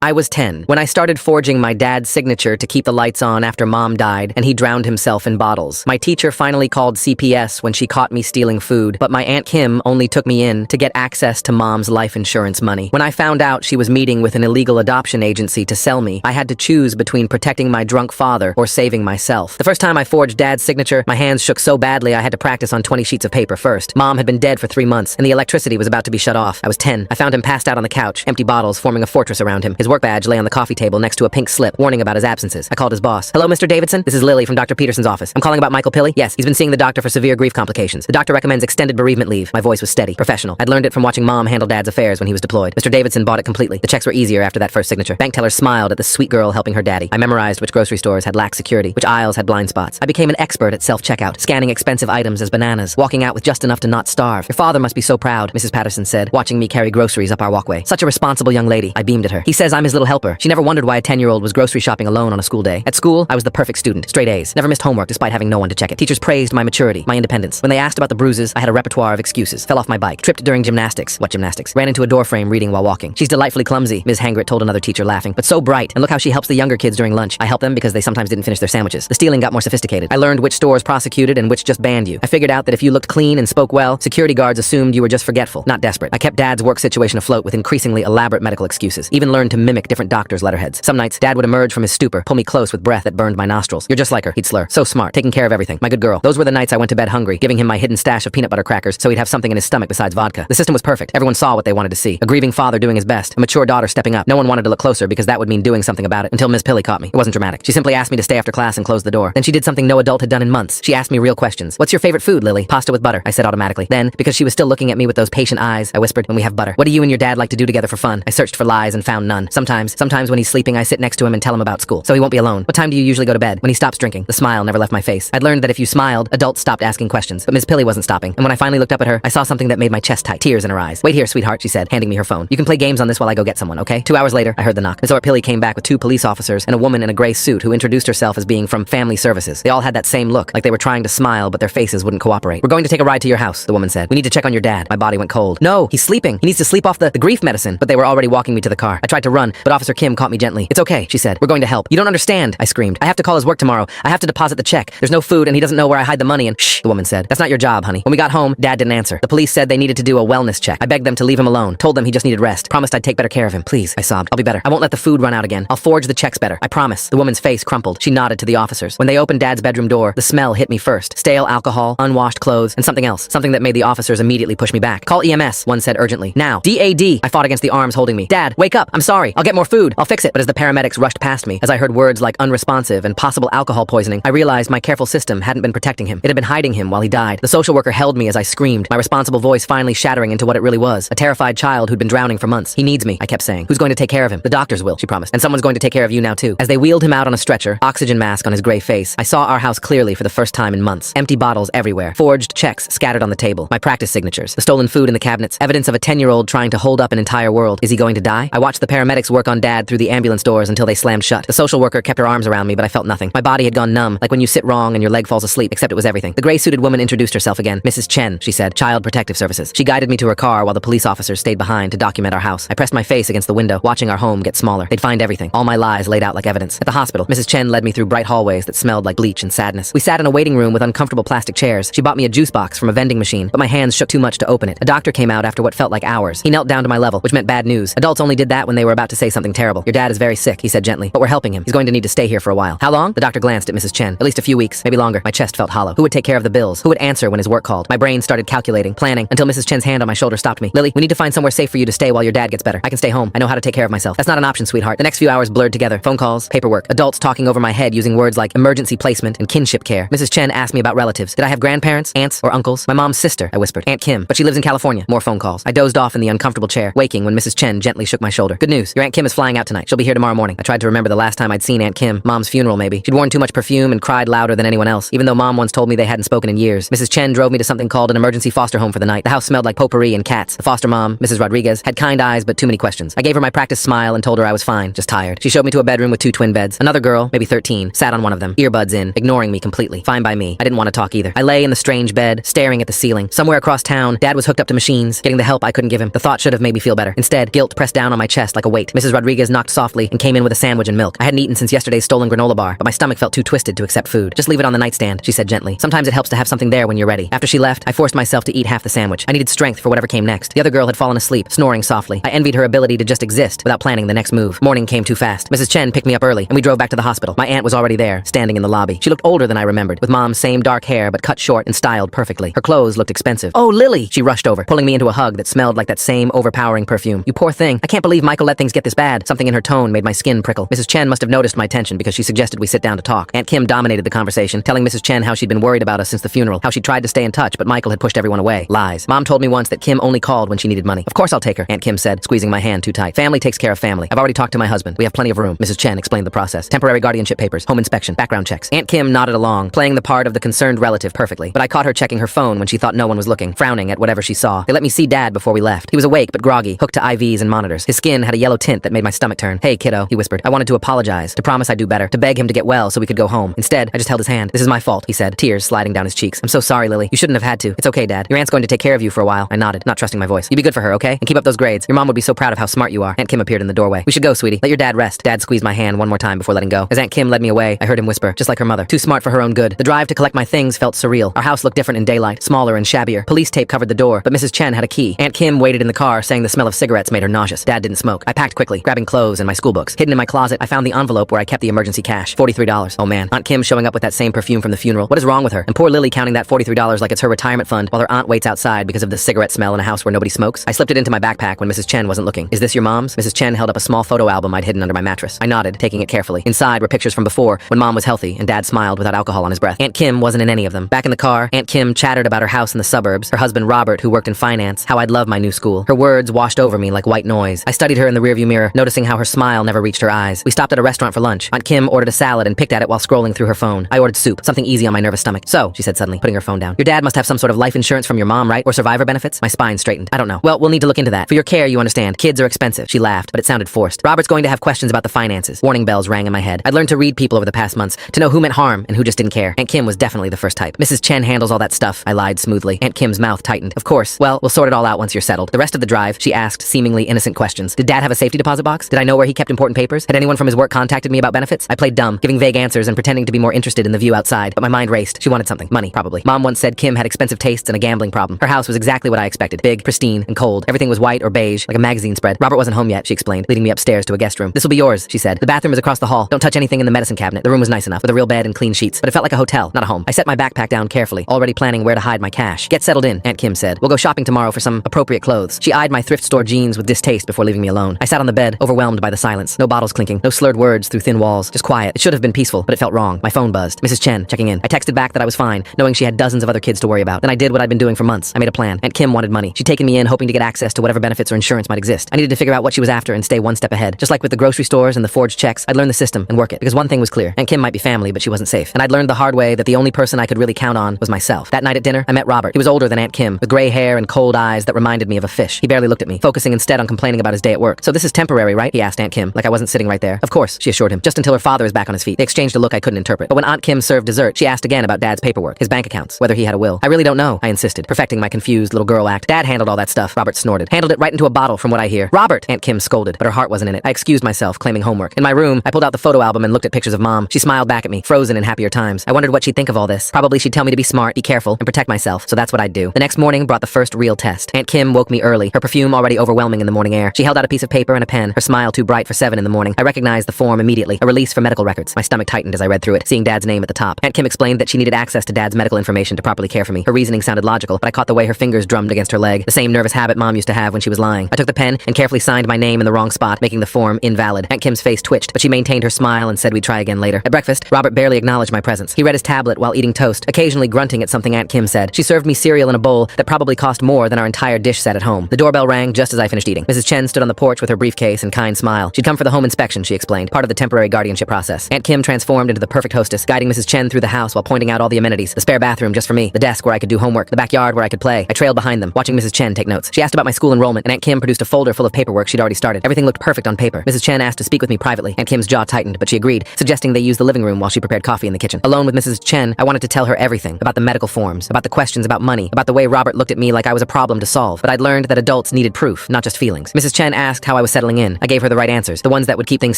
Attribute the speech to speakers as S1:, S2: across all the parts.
S1: I was 10 when I started forging my dad's signature to keep the lights on after Mom died and he drowned himself in bottles. My teacher finally called CPS when she caught me stealing food, but my Aunt Kim only took me in to get access to Mom's life insurance money. When I found out she was meeting with an illegal adoption agency to sell me, I had to choose between protecting my drunk father or saving myself. The first time I forged Dad's signature, my hands shook so badly I had to practice on 20 sheets of paper first. Mom had been dead for 3 months, and the electricity was about to be shut off. I was 10. I found him passed out on the couch, empty bottles forming a fortress around him. His work badge lay on the coffee table next to a pink slip, warning about his absences. I called his boss. "Hello, Mr. Davidson? This is Lily from Dr. Peterson's office. I'm calling about Michael Pilley." "Yes, he's been seeing the doctor for severe grief complications. The doctor recommends extended bereavement leave." My voice was steady, professional. I'd learned it from watching Mom handle Dad's affairs when he was deployed. Mr. Davidson bought it completely. The checks were easier after that first signature. Bank tellers smiled at the sweet girl helping her daddy. I memorized which grocery stores had lax security, which aisles had blind spots. I became an expert at self-checkout, scanning expensive items as bananas, walking out with just enough to not starve. "Your father must be so proud," Mrs. Patterson said, watching me carry groceries up our walkway. "Such a responsible young lady." I beamed at her. "He says I'm his little helper." She never wondered why a 10-year-old was grocery shopping alone on a school day. At school, I was the perfect student. Straight A's. Never missed homework despite having no one to check it. Teachers praised my maturity, my independence. When they asked about the bruises, I had a repertoire of excuses. Fell off my bike. Tripped during gymnastics. What gymnastics? Ran into a doorframe reading while walking. "She's delightfully clumsy," Ms. Hangrit told another teacher laughing, "but so bright. And look how she helps the younger kids during lunch." I helped them because they sometimes didn't finish their sandwiches. The stealing got more sophisticated. I learned which stores prosecuted and which just banned you. I figured out that if you looked clean and spoke well, security guards assumed you were just forgetful, not desperate. I kept Dad's work situation afloat with increasingly elaborate medical excuses. Even learned to mimic different doctors' letterheads. Some nights, Dad would emerge from his stupor, pull me close with breath that burned my nostrils. "You're just like her," he'd slur. "So smart, taking care of everything. My good girl." Those were the nights I went to bed hungry, giving him my hidden stash of peanut butter crackers so he'd have something in his stomach besides vodka. The system was perfect. Everyone saw what they wanted to see. A grieving father doing his best, a mature daughter stepping up. No one wanted to look closer because that would mean doing something about it until Miss Pilley caught me. It wasn't dramatic. She simply asked me to stay after class and close the door. Then she did something no adult had done in months. She asked me real questions. "What's your favorite food, Lily?" "Pasta with butter," I said automatically. Then, because she was still looking at me with those patient eyes, I whispered, "When we have butter." "What do you and your dad like to do together for fun?" I searched for lies and found none. Sometimes when he's sleeping, I sit next to him and tell him about school, so he won't be alone. "What time do you usually go to bed?" "When he stops drinking." The smile never left my face. I'd learned that if you smiled, adults stopped asking questions. But Miss Pilley wasn't stopping, and when I finally looked up at her, I saw something that made my chest tight, tears in her eyes. "Wait here, sweetheart," she said, handing me her phone. "You can play games on this while I go get someone, okay?" 2 hours later, I heard the knock. Miss Pilley came back with 2 police officers and a woman in a gray suit who introduced herself as being from Family Services. They all had that same look, like they were trying to smile, but their faces wouldn't cooperate. "We're going to take a ride to your house," the woman said. "We need to check on your dad." My body went cold. "No, he's sleeping. He needs to sleep off the grief medicine." But they were already walking me to the car. I tried to run, but Officer Kim caught me gently. "It's okay," she said. "We're going to help." "You don't understand," I screamed. "I have to call his work tomorrow. I have to deposit the check. There's no food and he doesn't know where I hide the money and—" "Shh," the woman said. "That's not your job, honey." When we got home, Dad didn't answer. The police said they needed to do a wellness check. I begged them to leave him alone. Told them he just needed rest. Promised I'd take better care of him. "Please," I sobbed. "I'll be better. I won't let the food run out again. I'll forge the checks better. I promise." The woman's face crumpled. She nodded to the officers. When they opened Dad's bedroom door, the smell hit me first. Stale alcohol, unwashed clothes, and something else. Something that made the officers immediately push me back. "Call EMS," one said urgently. "Now." "DAD." I fought against the arms holding me. "Dad, wake up. I'm sorry. I'll get more food. I'll fix it." But as the paramedics rushed past me, as I heard words like unresponsive and possible alcohol poisoning, I realized my careful system hadn't been protecting him. It had been hiding him while he died. The social worker held me as I screamed, my responsible voice finally shattering into what it really was. A terrified child who'd been drowning for months. "He needs me," I kept saying. "Who's going to take care of him?" "The doctors will," she promised. "And someone's going to take care of you now too." As they wheeled him out on a stretcher, oxygen mask on his gray face, I saw our house clearly for the first time in months. Empty bottles everywhere. Forged checks scattered on the table. My practice signatures. The stolen food in the cabinets. Evidence of a 10-year-old trying to hold up an entire world. Is he going to die? I watched the paramedics work on Dad through the ambulance doors until they slammed shut. The social worker kept her arms around me, but I felt nothing. My body had gone numb, like when you sit wrong and your leg falls asleep, except it was everything. The gray-suited woman introduced herself again. "Mrs. Chen," she said. "Child Protective Services." She guided me to her car while the police officers stayed behind to document our house. I pressed my face against the window, watching our home get smaller. They'd find everything. All my lies laid out like evidence. At the hospital, Mrs. Chen led me through bright hallways that smelled like bleach and sadness. We sat in a waiting room with uncomfortable plastic chairs. She bought me a juice box from a vending machine, but my hands shook too much to open it. A doctor came out after what felt like hours. He knelt down to my level, which meant bad news. Adults only did that when they were about to say something terrible. "Your dad is very sick," he said gently, "but we're helping him. He's going to need to stay here for a while." "How long?" The doctor glanced at Mrs. Chen. "At least a few weeks, maybe longer." My chest felt hollow. Who would take care of the bills? Who would answer when his work called? My brain started calculating, planning, until Mrs. Chen's hand on my shoulder stopped me. "Lily, we need to find somewhere safe for you to stay while your dad gets better. I can stay home. I know how to take care of myself." "That's not an option, sweetheart." The next few hours blurred together. Phone calls, paperwork, adults talking over my head using words like emergency placement and kinship care. Mrs. Chen asked me about relatives. Did I have grandparents, aunts, or uncles? "My mom's sister," I whispered. "Aunt Kim, but she lives in California." More phone calls. I dozed off in the uncomfortable chair, waking when Mrs. Chen gently shook my shoulder. "Good news. Your Aunt Kim is flying out tonight. She'll be here tomorrow morning." I tried to remember the last time I'd seen Aunt Kim. Mom's funeral, maybe. She'd worn too much perfume and cried louder than anyone else, even though Mom once told me they hadn't spoken in years. Mrs. Chen drove me to something called an emergency foster home for the night. The house smelled like potpourri and cats. The foster mom, Mrs. Rodriguez, had kind eyes but too many questions. I gave her my practice smile and told her I was fine, just tired. She showed me to a bedroom with 2 twin beds. Another girl, maybe 13, sat on one of them, earbuds in, ignoring me completely. Fine by me. I didn't want to talk either. I lay in the strange bed, staring at the ceiling. Somewhere across town, Dad was hooked up to machines, getting the help I couldn't give him. The thought should have made me feel better. Instead, guilt pressed down on my chest like a weight. Mrs. Rodriguez knocked softly and came in with a sandwich and milk. I hadn't eaten since yesterday's stolen granola bar, but my stomach felt too twisted to accept food. Just leave it on the nightstand, she said gently. Sometimes it helps to have something there when you're ready. After she left, I forced myself to eat half the sandwich. I needed strength for whatever came next. The other girl had fallen asleep, snoring softly. I envied her ability to just exist without planning the next move. Morning came too fast. Mrs. Chen picked me up early, and we drove back to the hospital. My aunt was already there, standing in the lobby. She looked older than I remembered, with Mom's same dark hair but cut short and styled perfectly. Her clothes looked expensive. "Oh, Lily!" She rushed over, pulling me into a hug that smelled like that same overpowering perfume. "You poor thing. I can't believe Michael let things get this bad." Something in her tone made my skin prickle. Mrs. Chen must have noticed my tension because she suggested we sit down to talk. Aunt Kim dominated the conversation, telling Mrs. Chen how she'd been worried about us since the funeral, how she tried to stay in touch, but Michael had pushed everyone away. Lies. Mom told me once that Kim only called when she needed money. "Of course I'll take her," Aunt Kim said, squeezing my hand too tight. "Family takes care of family. I've already talked to my husband. We have plenty of room." Mrs. Chen explained the process. Temporary guardianship papers, home inspection, background checks. Aunt Kim nodded along, playing the part of the concerned relative perfectly. But I caught her checking her phone when she thought no one was looking, frowning at whatever she saw. They let me see Dad before we left. He was awake but groggy, hooked to IVs and monitors. His skin had a yellow tint that made my stomach turn. "Hey, kiddo," he whispered. I wanted to apologize, to promise I'd do better, to beg him to get well so we could go home. Instead, I just held his hand. "This is my fault," he said, tears sliding down his cheeks. "I'm so sorry, Lily. You shouldn't have had to. It's okay, Dad. Your aunt's going to take care of you for a while." I nodded, not trusting my voice. "You be good for her, okay? And keep up those grades. Your mom would be so proud of how smart you are." Aunt Kim appeared in the doorway. "We should go, sweetie. Let your dad rest." Dad squeezed my hand one more time before letting go. As Aunt Kim led me away, I heard him whisper, just like her mother, "Too smart for her own good." The drive to collect my things felt surreal. Our house looked different in daylight, smaller and shabbier. Police tape covered the door, but Mrs. Chen had a key. Aunt Kim waited in the car, saying the smell of cigarettes made her nauseous. Dad didn't smoke. I packed quickly, grabbing clothes and my school books. Hidden in my closet, I found the envelope where I kept the emergency cash. $43. Oh man. Aunt Kim showing up with that same perfume from the funeral. What is wrong with her? And poor Lily counting that $43 like it's her retirement fund while her aunt waits outside because of the cigarette smell in a house where nobody smokes. I slipped it into my backpack when Mrs. Chen wasn't looking. "Is this your mom's?" Mrs. Chen held up a small photo album I'd hidden under my mattress. I nodded, taking it carefully. Inside were pictures from before, when Mom was healthy and Dad smiled without alcohol on his breath. Aunt Kim wasn't in any of them. Back in the car, Aunt Kim chattered about her house in the suburbs, her husband Robert, who worked in finance, how I'd love my new school. Her words washed over me like white noise. I studied her in the rearview mirror, noticing how her smile never reached her eyes. We stopped at a restaurant for lunch. Aunt Kim ordered a salad and picked at it while scrolling through her phone. I ordered soup, something easy on my nervous stomach. "So," she said suddenly, putting her phone down, "your dad must have some sort of life insurance from your mom, right? Or survivor benefits?" My spine straightened. "I don't know." "Well, we'll need to look into that. For your care, you understand. Kids are expensive." She laughed, but it sounded forced. "Robert's going to have questions about the finances." Warning bells rang in my head. I'd learned to read people over the past months, to know who meant harm and who just didn't care. Aunt Kim was definitely the first type. "Mrs. Chen handles all that stuff," I lied smoothly. Aunt Kim's mouth tightened. "Of course. Well, we'll sort it all out once you're settled." The rest of the drive, she asked seemingly innocent questions. Did Dad have a safety deposit box? Did I know where he kept important papers? Had anyone from his work contacted me about benefits? I played dumb, giving vague answers and pretending to be more interested in the view outside, but my mind raced. She wanted something. Money, probably. Mom once said Kim had expensive tastes and a gambling problem. Her house was exactly what I expected. Big, pristine, and cold. Everything was white or beige, like a magazine spread. Robert wasn't home yet, she explained, leading me upstairs to a guest room. "This will be yours," she said. "The bathroom is across the hall. Don't touch anything in the medicine cabinet." The room was nice enough, with a real bed and clean sheets, but it felt like a hotel, not a home. I set my backpack down carefully, already planning where to hide my cash. "Get settled in," Aunt Kim said. "We'll go shopping tomorrow for some appropriate clothes." She eyed my thrift store jeans with distaste before leaving me alone. I sat on the bed, overwhelmed by the silence. No bottles clinking, no slurred words through thin walls, just quiet. It should have been peaceful, but it felt wrong. My phone buzzed. Mrs. Chen, checking in. I texted back that I was fine, knowing she had dozens of other kids to worry about. Then I did what I'd been doing for months. I made a plan. Aunt Kim wanted money. She'd taken me in hoping to get access to whatever benefits or insurance might exist. I needed to figure out what she was after and stay one step ahead. Just like with the grocery stores and the forged checks, I'd learn the system and work it. Because one thing was clear. Aunt Kim might be family, but she wasn't safe. And I'd learned the hard way that the only person I could really count on was myself. That night at dinner, I met Robert. He was older than Aunt Kim, with gray hair and cold eyes that reminded me of a fish. He barely looked at me, focusing instead on complaining about his day at work. "So this is temporary, right?" he asked Aunt Kim, like I wasn't sitting right there. "Of course," she assured him, "just until her father is back on his feet." They exchanged a look I couldn't interpret. But when Aunt Kim served dessert, she asked again about Dad's paperwork, his bank accounts, whether he had a will. "I really don't know," I insisted, perfecting my confused little girl act. "Dad handled all that stuff," Robert snorted. "Handled it right into a bottle from what I hear." "Robert!" Aunt Kim scolded, but her heart wasn't in it. I excused myself, claiming homework. In my room, I pulled out the photo album and looked at pictures of Mom. She smiled back at me, frozen in happier times. I wondered what she'd think of all this. Probably she'd tell me to be smart, be careful, and protect myself, so that's what I'd do. The next morning brought the first real test. Aunt Kim woke me early, her perfume already overwhelming in the morning air. She held out a piece of paper and a pen, her smile too bright for 7 in the morning. I recognized the form immediately, a release for medical records. My stomach tightened as I read through it, seeing Dad's name at the top. Aunt Kim explained that she needed access to Dad's medical information to properly care for me. Her reasoning sounded logical, but I caught the way her fingers drummed against her leg, the same nervous habit Mom used to have when she was lying. I took the pen and carefully signed my name in the wrong spot, making the form invalid. Aunt Kim's face twitched, but she maintained her smile and said we'd try again later. At breakfast, Robert barely acknowledged my presence. He read his tablet while eating toast, occasionally grunting at something Aunt Kim said. She served me cereal in a bowl that probably cost more than our entire dish set at home. The doorbell rang just as I finished eating. Mrs. Chen stood on the porch with her briefcase and kind smile. She'd come for the home inspection, she explained, part of the temporary guardianship process. Aunt Kim transformed into the perfect hostess, guiding Mrs. Chen through the house while pointing out all the amenities. The spare bathroom just for me, the desk where I could do homework, the backyard where I could play. I trailed behind them, watching Mrs. Chen take notes. She asked about my school enrollment, and Aunt Kim produced a folder full of paperwork she'd already started. Everything looked perfect on paper. Mrs. Chen asked to speak with me privately. Aunt Kim's jaw tightened, but she agreed, suggesting they use the living room while she prepared coffee in the kitchen. Alone with Mrs. Chen, I wanted to tell her everything about the medical forms, about the questions about money, about the way Robert looked at me like I was a problem to solve. But I'd learned that adults needed proof, not just feelings. Mrs. Chen asked how I was settling in. I gave her the right answers, the ones that would keep things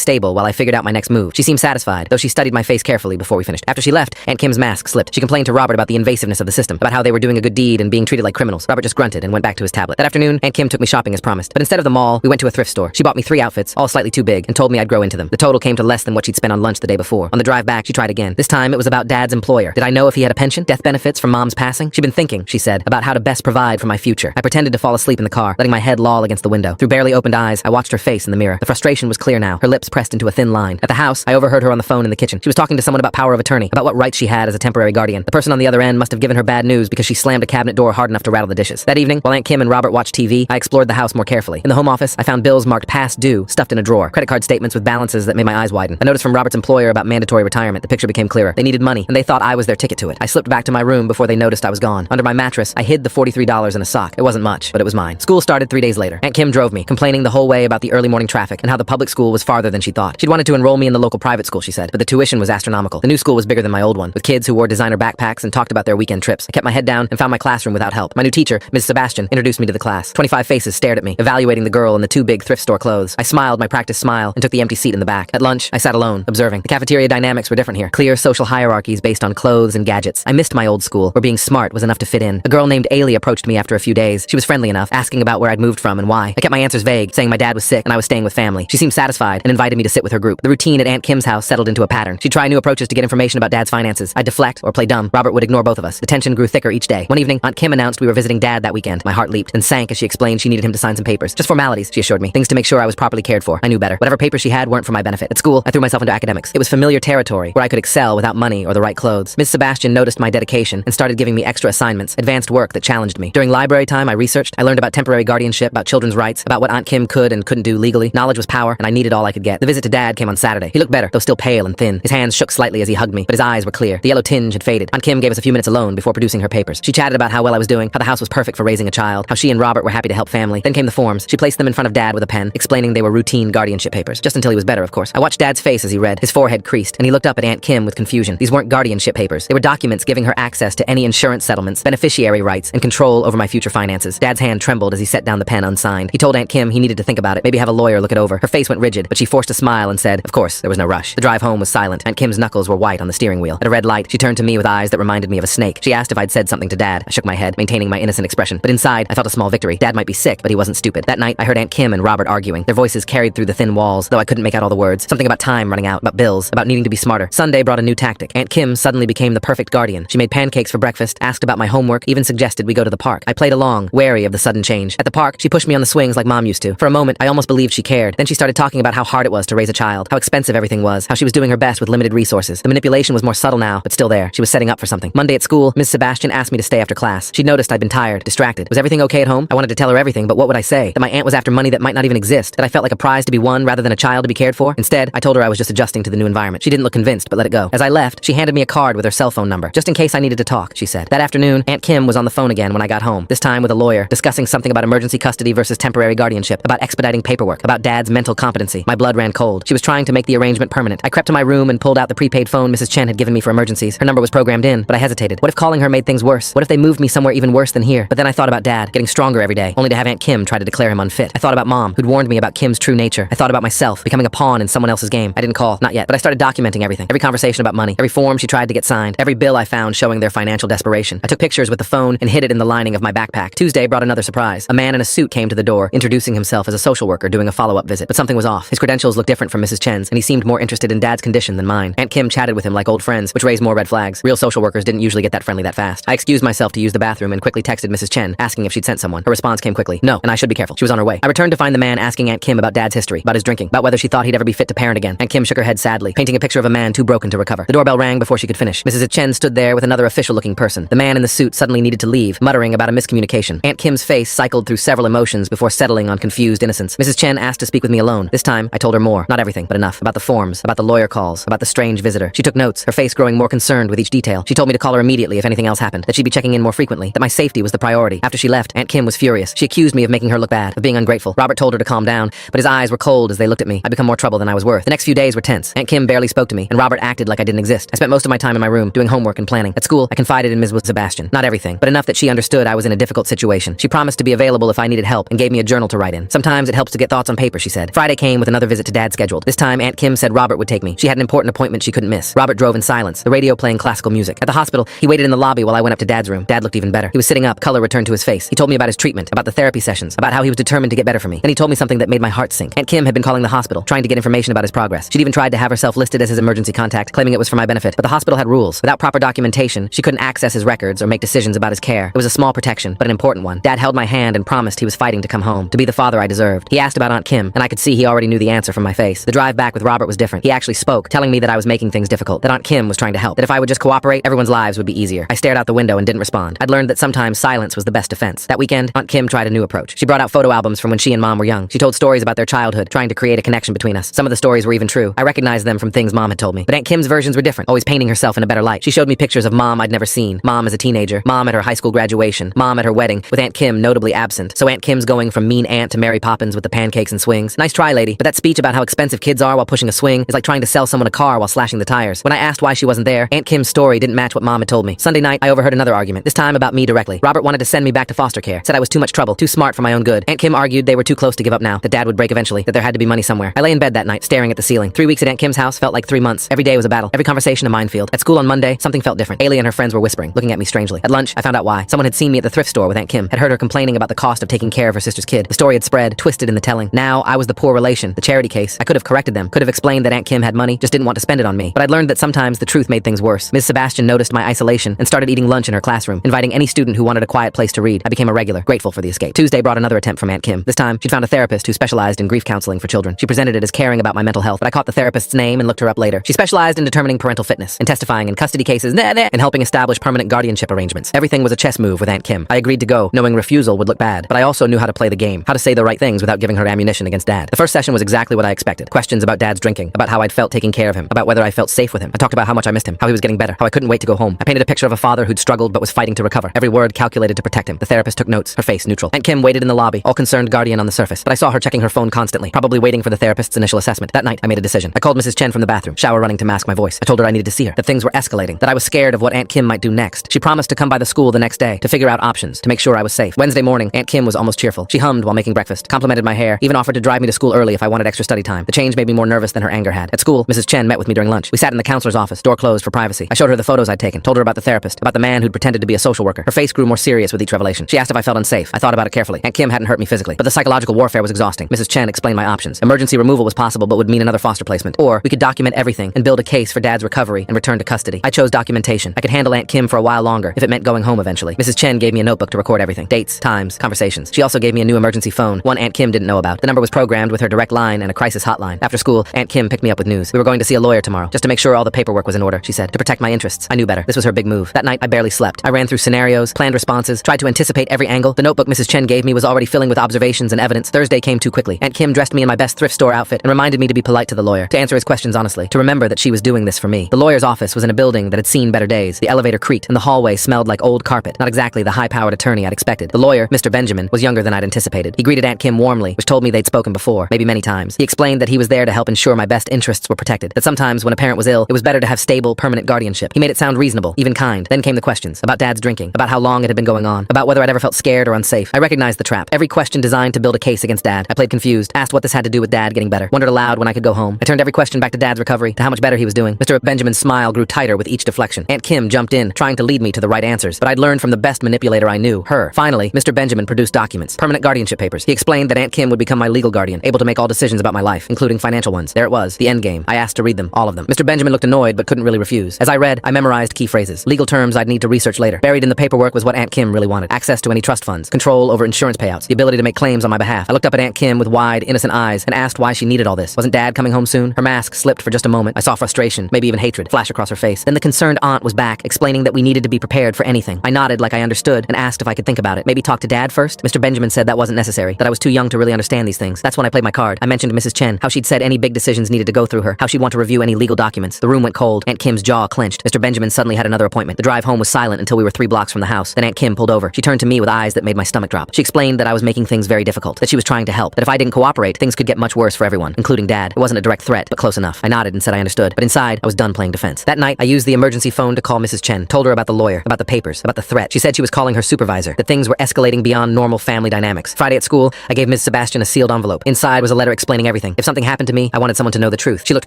S1: stable while I figured out my next move. She seemed satisfied, though she studied my face carefully before we finished. After she left, Aunt Kim's mask slipped. She complained to Robert about the invasiveness of the system, about how they were doing a good deed and being treated like criminals. Robert just grunted and went back to his tablet. That afternoon, Aunt Kim took me shopping as promised. But instead of the mall, we went to a thrift store. She bought me 3 outfits, all slightly too big, and told me I'd grow into them. The total came to less than what she'd spent on lunch the day before. On the drive back, she tried again. This time, it was about Dad's employer. Did I know if he had a pension, death benefits from Mom's passing? She'd been thinking, she said, about how to best provide for my future. I pretended to fall asleep in the car, letting my head loll against the window. Through barely opened eyes, I watched her face in the mirror. The frustration was clear now, her lips pressed into a thin line. At the house, I overheard her on the phone in the kitchen. She was talking to someone about power of attorney, about what rights she had as a temporary guardian. The person on the other end must have given her bad news because she slammed a cabinet door hard enough to rattle the dishes. That evening, while Aunt Kim and Robert watched TV, I explored the house more carefully. In the home office, I found bills marked past due, stuffed in a drawer. Credit card statements with balances that made my eyes widen. A notice from Robert's employer about mandatory retirement. The picture became clearer. They needed money, and they thought I was their ticket to it. I slipped back to my room before they noticed I was gone. Under my mattress, I hid the $43 in a sock. It wasn't much, but it was mine. School started 3 days later. Aunt Kim drove me, complaining the whole way about the early morning traffic and how the public school was farther than she thought. She'd wanted to enroll me in the local private school, she said, but the tuition was astronomical. The new school was bigger than my old one, with kids who wore designer backpacks and talked about their weekend trips. I kept my head down and found my classroom without help. My new teacher, Ms. Sebastian, introduced me to the class. 25 faces stared at me, evaluating the girl in the 2 big thrift store clothes. I smiled my practice smile and took the empty seat in the back. At lunch, I sat alone, observing. The cafeteria dynamics were different here. Clear social hierarchies based on clothes and gadgets. I missed my old school, where being smart was enough to fit in. A girl named Ailey approached me after a few days. She was friendly enough, asking about where I'd moved from and why. I kept my answers vague, saying my dad was sick and I was staying with family. She seemed satisfied and invited me to sit with her group. The routine at Aunt Kim's house settled into a pattern. She'd try new approaches to get information about Dad's finances. I'd deflect or play dumb. Robert would ignore both of us. The tension grew thicker each day. One evening, Aunt Kim announced we were visiting Dad that weekend. My heart leaped and sank as she explained she needed him to sign some papers. Just formalities, she assured me. Things to make sure I was properly cared for. I knew better. Whatever papers she had weren't for my benefit. At school, I threw myself into academics. It was familiar territory where I could excel without money or the right clothes. Ms. Sebastian noticed my dedication and started giving me extra assignments, advanced work that challenged me. During library time, I researched. I learned about temporary guardianship, about children's rights, about what Aunt Kim could and couldn't do legally. Knowledge was power, and I needed all I could get. The visit to Dad came on Saturday. He looked better, though still pale and thin. His hands shook slightly as he hugged me, but his eyes were clear. The yellow tinge had faded. Aunt Kim gave us a few minutes alone before producing her papers. She chatted about how well I was doing, how the house was perfect for raising a child, how she and Robert were happy to help family. Then came the forms. She placed them in front of Dad with a pen, explaining they were routine guardianship papers. Just until he was better, of course. I watched Dad's face as he read. His forehead creased, and he looked up at Aunt Kim with confusion. These weren't guardianship papers. They were documents giving her access to any insurance settlements, beneficiary rights, and control over my future finances. Dad's hand trembled as he set down the pen unsigned. He told Aunt Kim he needed to think about it, maybe have a lawyer look it over. Her face went rigid, but she forced a smile and said, of course, there was no rush. The drive home was silent. Aunt Kim's knuckles were white on the steering wheel. At a red light, she turned to me with eyes that reminded me of a snake. She asked if I'd said something to Dad. I shook my head, maintaining my innocent expression. But inside, I felt a small victory. Dad might be sick, but he wasn't stupid. That night, I heard Aunt Kim and Robert arguing. Their voices carried through the thin walls, though I couldn't make out all the words. Something about time running out, about bills, about needing to be smarter. Sunday brought a new tactic. Aunt Kim suddenly became the perfect guardian. She made pancakes for breakfast, asked about my homework, even suggested we go to the park. I played along, wary of the sudden change. At the park, she pushed me on the swings like Mom used to. For a moment, I almost believed she cared. Then she started talking about how hard it was to raise a child, how expensive everything was, how she was doing her best with limited resources. The manipulation was more subtle now, but still there. She was setting up for something. Monday at school, Ms. Sebastian asked me to stay after class. She noticed I'd been tired, distracted. Was everything okay at home? I wanted to tell her everything, but what would I say? That my aunt was after money that might not even exist, that I felt like a prize to be won rather than a child to be cared for? Instead, I told her I was just adjusting to the new environment. She didn't look convinced, but let it go. As I left, she handed me a card with her cell phone number, just in case I needed to talk, she said. That afternoon, Aunt Kim was on the phone again when I got home, this time with a lawyer, discussing something about emergency custody versus temporary guardianship, about expediting paperwork, about Dad's mental competency. My blood ran cold. She was trying to make the arrangement permanent. I crept to my room and pulled out the prepaid phone Mrs. Chen had given me for emergencies. Her number was programmed in, but I hesitated. What if calling her made things worse? What if they moved me somewhere even worse than here? But then I thought about Dad, getting stronger every day, only to have Aunt Kim try to declare him unfit. I thought about Mom, who'd warned me about Kim's true nature. I thought about myself, becoming a pawn in someone else's game. I didn't call, not yet, but I started documenting everything. Every conversation about money, every form she tried to get signed, every bill I found showing their financial desperation. I took pictures with the phone and hid it in the lining of my backpack. Tuesday brought another surprise. A man in a suit came to the door, introducing himself as a social worker doing a follow-up visit. But something was off. His credentials looked different from Mrs. Chen's, and he seemed more interested in Dad's condition than mine. Aunt Kim chatted with him like old friends, which raised more red flags. Real social workers didn't usually get that friendly that fast. I excused myself to use the bathroom and quickly texted Mrs. Chen, asking if she'd sent someone. Her response came quickly. No, and I should be careful. She was on her way. I returned to find the man asking Aunt Kim about Dad's history, about his drinking, about whether she thought he'd ever be fit to parent again. Aunt Kim shook her head sadly, painting a picture of a man too broken to recover. The doorbell rang before she could finish. Mrs. Chen stood there with another official-looking person. The man in the suit suddenly needed to leave, muttering about a miscommunication. Aunt Kim's face cycled through several emotions before settling on confused innocence. Mrs. Chen asked to speak with me alone. This time, I told her more. Not everything, but enough. About the forms, about the lawyer calls, about the strange visitor. She took notes, her face growing more concerned with each detail. She told me to call her immediately if anything else happened, that she'd be checking in more frequently, that my safety was the priority. After she left, Aunt Kim was furious. She accused me of making her look bad, of being ungrateful. Robert told her to calm down, but his eyes were cold as they looked at me. I'd become more trouble than I was worth. The next few days were tense. Aunt Kim barely spoke to me, and Robert acted like I didn't exist. I spent most of my time in my room, doing homework and planning. At school, I confided in Ms. Sebastian. Not everything, but enough that she understood I was in a difficult situation. She promised to be available if I needed help, and gave me a journal to write in. Sometimes it helped helps to get thoughts on paper, she said. Friday came with another visit to Dad scheduled. This time, Aunt Kim said Robert would take me. She had an important appointment she couldn't miss. Robert drove in silence, the radio playing classical music. At the hospital, he waited in the lobby while I went up to Dad's room. Dad looked even better. He was sitting up, color returned to his face. He told me about his treatment, about the therapy sessions, about how he was determined to get better for me. Then he told me something that made my heart sink. Aunt Kim had been calling the hospital, trying to get information about his progress. She'd even tried to have herself listed as his emergency contact, claiming it was for my benefit. But the hospital had rules. Without proper documentation, she couldn't access his records or make decisions about his care. It was a small protection, but an important one. Dad held my hand and promised he was fighting to come home, to be the father I deserved. He asked about Aunt Kim, and I could see he already knew the answer from my face. The drive back with Robert was different. He actually spoke, telling me that I was making things difficult, that Aunt Kim was trying to help, that if I would just cooperate, everyone's lives would be easier. I stared out the window and didn't respond. I'd learned that sometimes silence was the best defense. That weekend, Aunt Kim tried a new approach. She brought out photo albums from when she and Mom were young. She told stories about their childhood, trying to create a connection between us. Some of the stories were even true. I recognized them from things Mom had told me. But Aunt Kim's versions were different, always painting herself in a better light. She showed me pictures of Mom I'd never seen. Mom as a teenager, Mom at her high school graduation, Mom at her wedding, with Aunt Kim notably absent. So Aunt Kim's going from mean aunt to Mary Poppins with the pancakes and swings. Nice try, lady. But that speech about how expensive kids are while pushing a swing is like trying to sell someone a car while slashing the tires. When I asked why she wasn't there, Aunt Kim's story didn't match what Mom had told me. Sunday night, I overheard another argument, this time about me directly. Robert wanted to send me back to foster care, said I was too much trouble, too smart for my own good. Aunt Kim argued they were too close to give up now, that Dad would break eventually, that there had to be money somewhere. I lay in bed that night, staring at the ceiling. 3 weeks at Aunt Kim's house felt like 3 months. Every day was a battle, every conversation a minefield. At school on Monday, something felt different. Ailey and her friends were whispering, looking at me strangely. At lunch, I found out why. Someone had seen me at the thrift store with Aunt Kim, had heard her complaining about the cost of taking care of her sister's kid. The story had spread, twisted in the telling. Now, I was the poor relation, the charity case. I could have corrected them, could have explained that Aunt Kim had money, just didn't want to spend it on me. But I'd learned that sometimes the truth made things worse. Ms. Sebastian noticed my isolation and started eating lunch in her classroom, inviting any student who wanted a quiet place to read. I became a regular, grateful for the escape. Tuesday brought another attempt from Aunt Kim. This time, she'd found a therapist who specialized in grief counseling for children. She presented it as caring about my mental health, but I caught the therapist's name and looked her up later. She specialized in determining parental fitness, and testifying in custody cases, and helping establish permanent guardianship arrangements. Everything was a chess move with Aunt Kim. I agreed to go, knowing refusal would look bad, but I also knew how to play the game, how to say the right things without giving her ammunition against Dad. The first session was exactly what I expected. Questions about Dad's drinking, about how I'd felt taking care of him, about whether I felt safe with him. I talked about how much I missed him, how he was getting better, how I couldn't wait to go home. I painted a picture of a father who'd struggled but was fighting to recover. Every word calculated to protect him. The therapist took notes, her face neutral. Aunt Kim waited in the lobby, all concerned guardian on the surface, but I saw her checking her phone constantly, probably waiting for the therapist's initial assessment. That night, I made a decision. I called Mrs. Chen from the bathroom, shower running to mask my voice. I told her I needed to see her, that things were escalating, that I was scared of what Aunt Kim might do next. She promised to come by the school the next day to figure out options, to make sure I was safe. Wednesday morning, Aunt Kim was almost cheerful. She hummed while making breakfast, complimented my hair, even offered to drive me to school early if I wanted extra study time. The change made me more nervous than her anger had. At school, Mrs. Chen met with me during lunch. We sat in the counselor's office, door closed for privacy. I showed her the photos I'd taken, told her about the therapist, about the man who'd pretended to be a social worker. Her face grew more serious with each revelation. She asked if I felt unsafe. I thought about it carefully. Aunt Kim hadn't hurt me physically, but the psychological warfare was exhausting. Mrs. Chen explained my options. Emergency removal was possible, but would mean another foster placement. Or we could document everything and build a case for Dad's recovery and return to custody. I chose documentation. I could handle Aunt Kim for a while longer if it meant going home eventually. Mrs. Chen gave me a notebook to record everything. Dates, times, conversations. She also gave me a new emergency phone, one Aunt Kim didn't know about. The number was programmed with her direct line and a crisis hotline. After school, Aunt Kim picked me up with news. We were going to see a lawyer tomorrow, just to make sure all the paperwork was in order, she said, to protect my interests. I knew better. This was her big move. That night, I barely slept. I ran through scenarios, planned responses, tried to anticipate every angle. The notebook Mrs. Chen gave me was already filling with observations and evidence. Thursday came too quickly. Aunt Kim dressed me in my best thrift store outfit and reminded me to be polite to the lawyer, to answer his questions honestly, to remember that she was doing this for me. The lawyer's office was in a building that had seen better days. The elevator creaked, and the hallway smelled like old carpet. Not exactly the high-powered attorney I'd expected. The lawyer, Mr. Benjamin, was younger than I'd anticipated. He greeted Aunt Kim warmly, which told me they'd spoken before, maybe many times. He explained that he was there to help ensure my best interests were protected, that sometimes when a parent was ill, it was better to have stable, permanent guardianship. He made it sound reasonable, even kind. Then came the questions about Dad's drinking, about how long it had been going on, about whether I'd ever felt scared or unsafe. I recognized the trap. Every question designed to build a case against Dad. I played confused, asked what this had to do with Dad getting better, wondered aloud when I could go home. I turned every question back to Dad's recovery, to how much better he was doing. Mr. Benjamin's smile grew tighter with each deflection. Aunt Kim jumped in, trying to lead me to the right answers, but I'd learned from the best manipulator I knew, her. Finally, Mr. Benjamin produced documents, permanent guardianship papers. He explained that Aunt Kim would become my legal guardian, able to make all decisions about my life, including financial ones. There it was, the end game. I asked to read them, all of them. Mr. Benjamin looked annoyed, but couldn't really refuse. As I read, I memorized key phrases, legal terms I'd need to research later. Buried in the paperwork was what Aunt Kim really wanted: access to any trust funds, control over insurance payouts, the ability to make claims on my behalf. I looked up at Aunt Kim with wide, innocent eyes and asked why she needed all this. Wasn't Dad coming home soon? Her mask slipped for just a moment. I saw frustration, maybe even hatred, flash across her face. Then the concerned aunt was back, explaining that we needed to be prepared for anything. I nodded like I understood and asked if I could think about it. Maybe talk to Dad first? Mr. Benjamin said that wasn't necessary, that I was too young to really understand these things. That's when I played my card. I mentioned Mrs. Chen, how she'd said any big decisions needed to go through her, how she'd want to review any legal documents. The room went cold. Aunt Kim's jaw clenched. Mr. Benjamin suddenly had another appointment. The drive home was silent until we were 3 blocks from the house. Then Aunt Kim pulled over. She turned to me with eyes that made my stomach drop. She explained that I was making things very difficult, that she was trying to help, that if I didn't cooperate, things could get much worse for everyone, including Dad. It wasn't a direct threat, but close enough. I nodded and said I understood, but inside, I was done playing defense. That night, I used the emergency phone to call Mrs. Chen, told her about the lawyer, about the papers, about the threat. She said she was calling her supervisor, that things were escalating beyond normal family dynamics. Friday at school, I gave Ms. Sebastian Sebastian a sealed envelope. Inside was a letter explaining everything. If something happened to me, I wanted someone to know the truth. She looked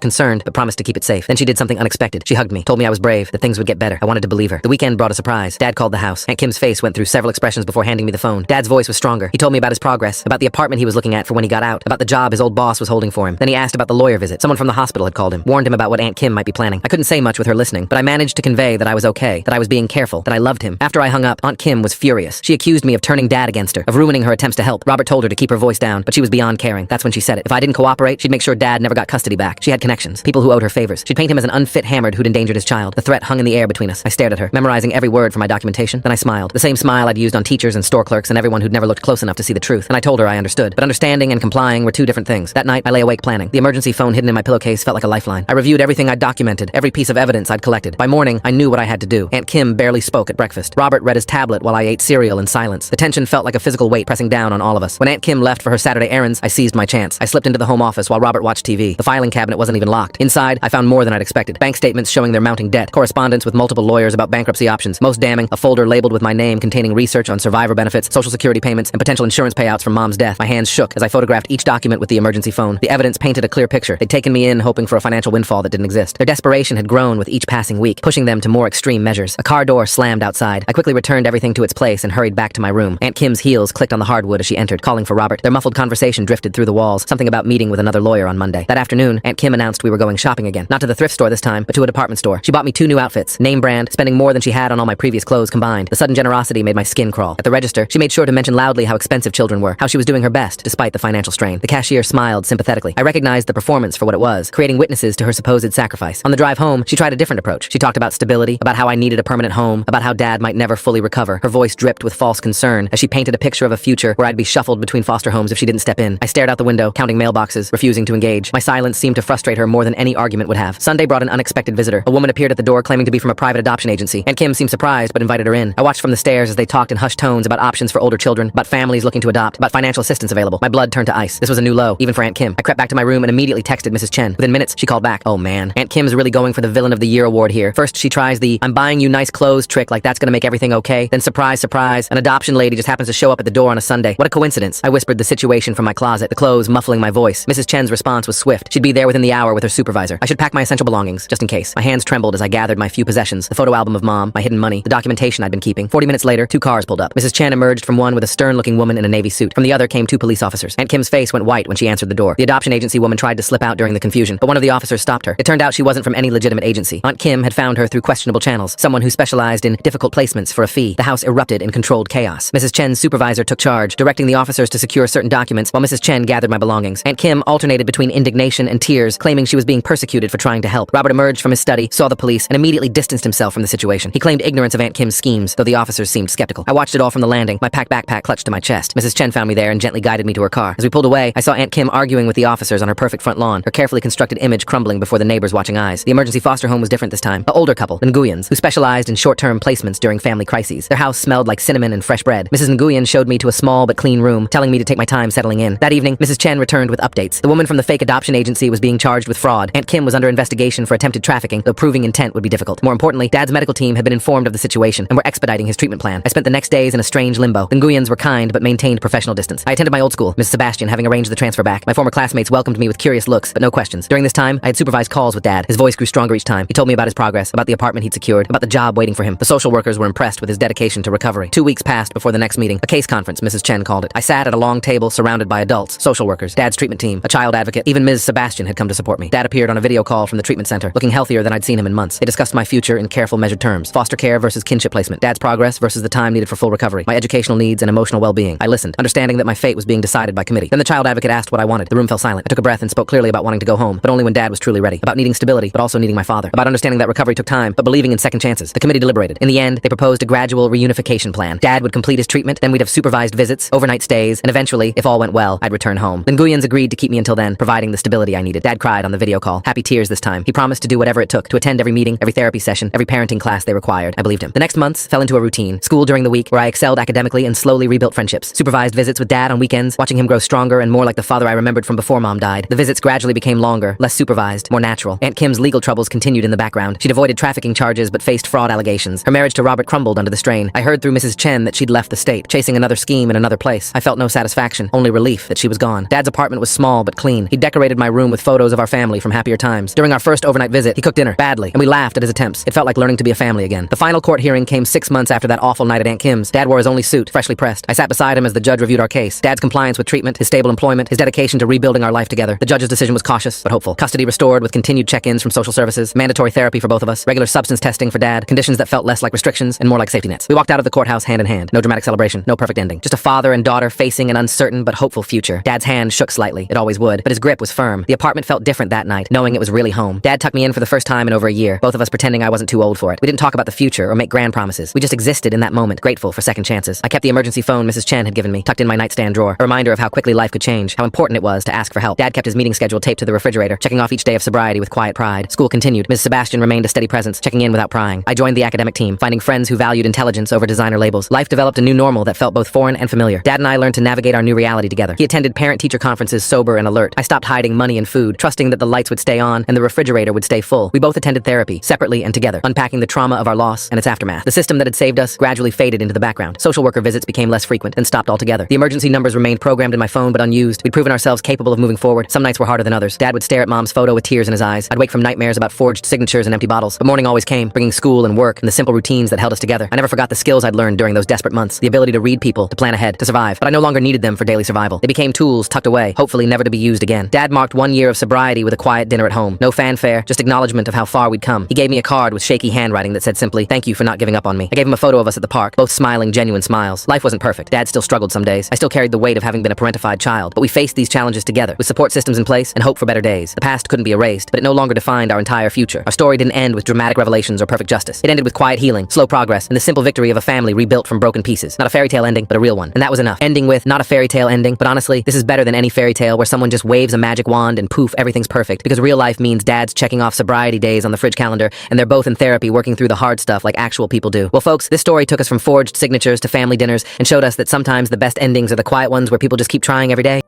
S1: concerned, but promised to keep it safe. Then she did something unexpected. She hugged me, told me I was brave, that things would get better. I wanted to believe her. The weekend brought a surprise. Dad called the house. Aunt Kim's face went through several expressions before handing me the phone. Dad's voice was stronger. He told me about his progress, about the apartment he was looking at for when he got out, about the job his old boss was holding for him. Then he asked about the lawyer visit. Someone from the hospital had called him, warned him about what Aunt Kim might be planning. I couldn't say much with her listening, but I managed to convey that I was okay, that I was being careful, that I loved him. After I hung up, Aunt Kim was furious. She accused me of turning Dad against her, of ruining her attempts to help. Robert told her to keep her voice down, but she was beyond caring. That's when she said it. If I didn't cooperate, she'd make sure Dad never got custody back. She had connections, people who owed her favors. She'd paint him as an unfit hammered who'd endangered his child. The threat hung in the air between us. I stared at her, memorizing every word for my documentation. Then I smiled. The same smile I'd used on teachers and store clerks and everyone who'd never looked close enough to see the truth. And I told her I understood. But understanding and complying were two different things. That night, I lay awake planning. The emergency phone hidden in my pillowcase felt like a lifeline. I reviewed everything I'd documented, every piece of evidence I'd collected. By morning, I knew what I had to do. Aunt Kim barely spoke at breakfast. Robert read his tablet while I ate cereal in silence. The tension felt like a physical weight pressing down on all of us. When Aunt Kim left for her Saturday errands, I seized my chance. I slipped into the home office while Robert watched TV. The filing cabinet wasn't even locked. Inside, I found more than I'd expected. Bank statements showing their mounting debt, correspondence with multiple lawyers about bankruptcy options. Most damning, a folder labeled with my name containing research on survivor benefits, social security payments, and potential insurance payouts from Mom's death. My hands shook as I photographed each document with the emergency phone. The evidence painted a clear picture. They'd taken me in hoping for a financial windfall that didn't exist. Their desperation had grown with each passing week, pushing them to more extreme measures. A car door slammed outside. I quickly returned everything to its place and hurried back to my room. Aunt Kim's heels clicked on the hardwood as she entered, calling for Robert. Their muffled conversation drifted through the walls, something about meeting with another lawyer on Monday. That afternoon, Aunt Kim announced we were going shopping again. Not to the thrift store this time, but to a department store. She bought me 2 new outfits, name brand, spending more than she had on all my previous clothes combined. The sudden generosity made my skin crawl. At the register, she made sure to mention loudly how expensive children were, how she was doing her best despite the financial strain. The cashier smiled sympathetically. I recognized the performance for what it was, creating witnesses to her supposed sacrifice. On the drive home, she tried a different approach. She talked about stability, about how I needed a permanent home, about how Dad might never fully recover. Her voice dripped with false concern as she painted a picture of a future where I'd be shuffled between foster homes if she didn't step in. I stared out the window, counting mailboxes, refusing to engage. My silence seemed to frustrate her more than any argument would have. Sunday brought an unexpected visitor. A woman appeared at the door claiming to be from a private adoption agency. Aunt Kim seemed surprised but invited her in. I watched from the stairs as they talked in hushed tones about options for older children, about families looking to adopt, about financial assistance available. My blood turned to ice. This was a new low, even for Aunt Kim. I crept back to my room and immediately texted Mrs. Chen. Within minutes, she called back. Oh man, Aunt Kim's really going for the Villain of the Year award here. First, she tries the "I'm buying you nice clothes" trick like that's gonna make everything okay. Then surprise, surprise, an adoption lady just happens to show up at the door on a Sunday. What a coincidence. I whispered the situation from my closet, the clothes muffling my voice. Mrs. Chen's response was swift. She'd be there within the hour with her supervisor. I should pack my essential belongings, just in case. My hands trembled as I gathered my few possessions, the photo album of Mom, my hidden money, the documentation I'd been keeping. 40 minutes later, 2 cars pulled up. Mrs. Chen emerged from one with a stern-looking woman in a navy suit. From the other came 2 police officers. Aunt Kim's face went white when she answered the door. The adoption agency woman tried to slip out during the confusion, but one of the officers stopped her. It turned out she wasn't from any legitimate agency. Aunt Kim had found her through questionable channels, someone who specialized in difficult placements for a fee. The house erupted in controlled chaos. Mrs. Chen's supervisor took charge, directing the officers to secure certain documents while Mrs. Chen gathered my belongings. Aunt Kim alternated between indignation and tears, claiming she was being persecuted for trying to help. Robert emerged from his study, saw the police, and immediately distanced himself from the situation. He claimed ignorance of Aunt Kim's schemes, though the officers seemed skeptical. I watched it all from the landing, my packed backpack clutched to my chest. Mrs. Chen found me there and gently guided me to her car. As we pulled away, I saw Aunt Kim arguing with the officers on her perfect front lawn, her carefully constructed image crumbling before the neighbors' watching eyes. The emergency foster home was different this time. An older couple, the Nguyens, who specialized in short-term placements during family crises. Their house smelled like cinnamon and fresh bread. Mrs. Nguyen showed me to a small but clean room, telling me to take my time settling in. That evening, Mrs. Chen returned with updates. The woman from the fake adoption agency was being charged with fraud. Aunt Kim was under investigation for attempted trafficking, though proving intent would be difficult. More importantly, Dad's medical team had been informed of the situation and were expediting his treatment plan. I spent the next days in a strange limbo. The Nguyens were kind but maintained professional distance. I attended my old school, Miss Sebastian, having arranged the transfer back. My former classmates welcomed me with curious looks, but no questions. During this time, I had supervised calls with Dad. His voice grew stronger each time. He told me about his progress, about the apartment he'd secured, about the job waiting for him. The social workers were impressed with his dedication to recovery. 2 weeks passed before the next meeting, a case conference, Mrs. Chen called it. I sat at a long table surrounded by adults, social workers, Dad's treatment team, a child advocate. Even Ms. Sebastian had come to support me. Dad appeared on a video call from the treatment center, looking healthier than I'd seen him in months. They discussed my future in careful, measured terms. Foster care versus kinship placement. Dad's progress versus the time needed for full recovery. My educational needs and emotional well-being. I listened, understanding that my fate was being decided by committee. Then the child advocate asked what I wanted. The room fell silent. I took a breath and spoke clearly about wanting to go home, but only when Dad was truly ready. About needing stability, but also needing my father. About understanding that recovery took time, but believing in second chances. The committee deliberated. In the end, they proposed a gradual reunification plan. Dad would complete his treatment, then we'd have supervised visits, overnight stays, and eventually, if all went well, I'd return home. The Nguyens agreed to keep me until then, providing the stability I needed. Dad cried on the video call. Happy tears this time. He promised to do whatever it took, to attend every meeting, every therapy session, every parenting class they required. I believed him. The next months fell into a routine. School during the week, where I excelled academically and slowly rebuilt friendships. Supervised visits with Dad on weekends, watching him grow stronger and more like the father I remembered from before Mom died. The visits gradually became longer, less supervised, more natural. Aunt Kim's legal troubles continued in the background. She'd avoided trafficking charges but faced fraud allegations. Her marriage to Robert crumbled under the strain. I heard through Mrs. Chen that she'd left the state, chasing another scheme in another place. I felt no satisfaction satisfaction, only relief that she was gone. Dad's apartment was small but clean. He decorated my room with photos of our family from happier times. During our first overnight visit, he cooked dinner, badly, and we laughed at his attempts. It felt like learning to be a family again. The final court hearing came 6 months after that awful night at Aunt Kim's. Dad wore his only suit, freshly pressed. I sat beside him as the judge reviewed our case. Dad's compliance with treatment, his stable employment, his dedication to rebuilding our life together. The judge's decision was cautious, but hopeful. Custody restored with continued check-ins from social services, mandatory therapy for both of us, regular substance testing for Dad, conditions that felt less like restrictions and more like safety nets. We walked out of the courthouse hand in hand. No dramatic celebration, no perfect ending. Just a father and daughter facing an uncertain but hopeful future. Dad's hand shook slightly. It always would, but his grip was firm. The apartment felt different that night, knowing it was really home. Dad tucked me in for the first time in over a year, both of us pretending I wasn't too old for it. We didn't talk about the future or make grand promises. We just existed in that moment, grateful for second chances. I kept the emergency phone Mrs. Chen had given me, tucked in my nightstand drawer, a reminder of how quickly life could change, how important it was to ask for help. Dad kept his meeting schedule taped to the refrigerator, checking off each day of sobriety with quiet pride. School continued. Ms. Sebastian remained a steady presence, checking in without prying. I joined the academic team, finding friends who valued intelligence over designer labels. Life developed a new normal that felt both foreign and familiar. Dad and I learned to navigate our new reality together. He attended parent-teacher conferences sober and alert. I stopped hiding money and food, trusting that the lights would stay on and the refrigerator would stay full. We both attended therapy, separately and together, unpacking the trauma of our loss and its aftermath. The system that had saved us gradually faded into the background. Social worker visits became less frequent and stopped altogether. The emergency numbers remained programmed in my phone but unused. We'd proven ourselves capable of moving forward. Some nights were harder than others. Dad would stare at Mom's photo with tears in his eyes. I'd wake from nightmares about forged signatures and empty bottles. But morning always came, bringing school and work and the simple routines that held us together. I never forgot the skills I'd learned during those desperate months. The ability to read people, to plan ahead, to survive. But I no longer needed them for daily survival. They became tools tucked away, hopefully never to be used again. Dad marked 1 year of sobriety with a quiet dinner at home. No fanfare, just acknowledgement of how far we'd come. He gave me a card with shaky handwriting that said simply, "Thank you for not giving up on me." I gave him a photo of us at the park, both smiling genuine smiles. Life wasn't perfect. Dad still struggled some days. I still carried the weight of having been a parentified child. But we faced these challenges together, with support systems in place and hope for better days. The past couldn't be erased, but it no longer defined our entire future. Our story didn't end with dramatic revelations or perfect justice. It ended with quiet healing, slow progress, and the simple victory of a family rebuilt from broken pieces. Not a fairy tale ending, but a real one. And that was enough. Ending with, not a fairy tale ending, but honestly, this is better than any fairy tale where someone just waves a magic wand and poof, everything's perfect. Because real life means Dad's checking off sobriety days on the fridge calendar, and they're both in therapy working through the hard stuff like actual people do. Well, folks, this story took us from forged signatures to family dinners and showed us that sometimes the best endings are the quiet ones where people just keep trying every day.